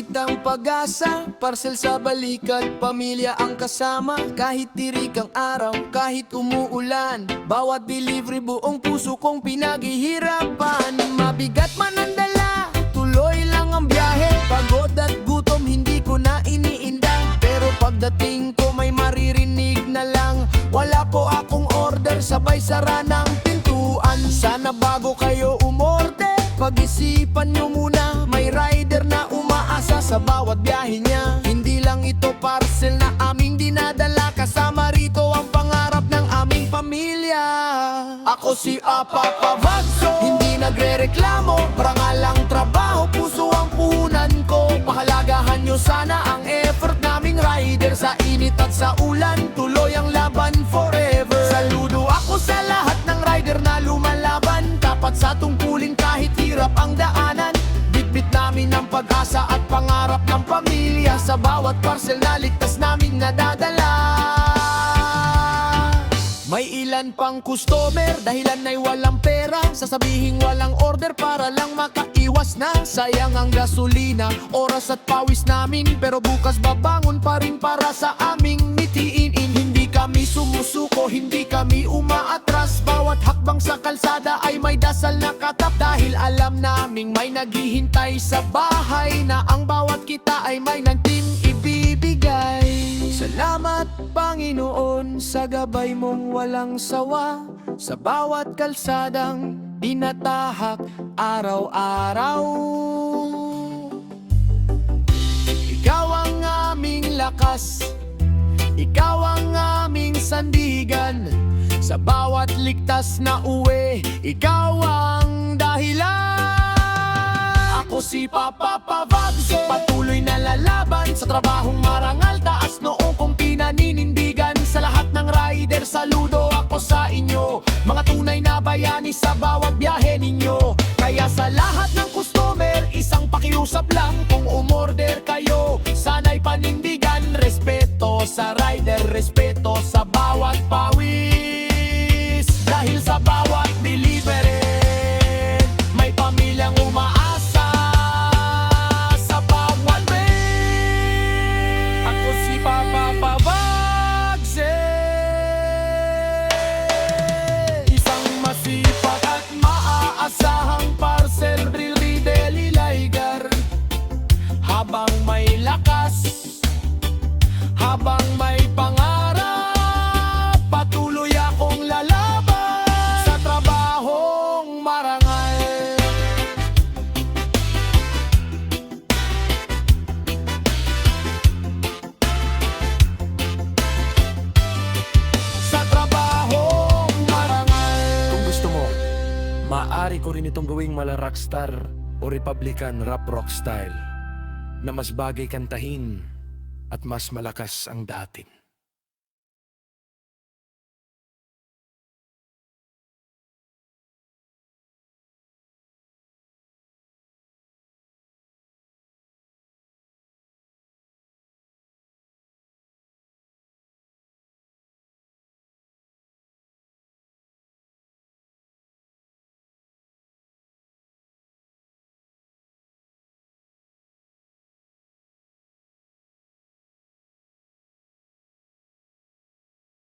balitang pag-asa, parcel sa balikat, pamilya ang kasama. Kahit tirik ang araw, kahit umuulan, bawat delivery buong puso kong pinaghihirapan. Mabigat man ang dala, tuloy lang ang biyahe. Pagod at gutom, hindi ko na iniinda. Pero pagdating ko may maririnig na lang, wala po akong order, sabay sara ng pintuan. Sana bago kayo umorder, pag-isipan nyo muna, may rider na umaasa sa bawat biyahe niya. Hindi lang ito parcel na aming dinadala, kasama rito ang pangarap ng aming pamilya. Ako si Apapa Vagso, hindi nagre-reklamo, parangalang trabaho, puso ang puhunan ko. Pahalagahan nyo sana ang effort naming rider, sa init at sa ulan, tuloy ang laban forever. Saludo ako sa lahat ng rider na lumalaban, tapat sa tungkulin kahit hirap ang daanan. Bitbit namin ang pag-asa at pangarap ng pamilya, sa bawat parcel na ligtas namin nadadala. May ilan pang customer, dahilan ay walang pera, sasabihing walang order para lang makaiwas na. Sayang ang gasolina, oras at pawis namin, pero bukas babangon pa rin para sa aming mitiin. Hindi kami sumusuko, hindi kami umaatras, bawat hakbang sa kalsada ay may dasal na katap. Dahil alam naming may naghihintay sa bahay, na ang bawat kita ay may nagtim ibibigay. Salamat Panginoon sa gabay mong walang sawa, sa bawat kalsadang dinatahak araw-araw. Ikaw ang aming lakas, ikaw ang aming sandigan, sa bawat ligtas na uwi, ikaw ang dahilan. Ako si Papa Vagso, patuloy na lalaban sa trabahong marangal, taas noong kong pinaninindigan. Sa lahat ng rider, saludo ako sa inyo, mga tunay na bayani sa bawat biyahe ninyo. Kaya sa lahat ng customer, isang pakiusap lang, kung umorder kayo, sana'y panindigan. Respeto sa rider, respeto sa bawat pawis, dahil sa bawat delivery may pamilyang umaasa. Asahang parcel, Ridel, Ilaygar. Habang may lakas, habang may pangarap, patuloy akong lalaban sa trabahong marangal. Sa trabahong marangal. Kung gusto mo, maaari ko rin itong gawing mala rockstar o Republican rap rock style, na mas bagay kantahin at mas malakas ang dating.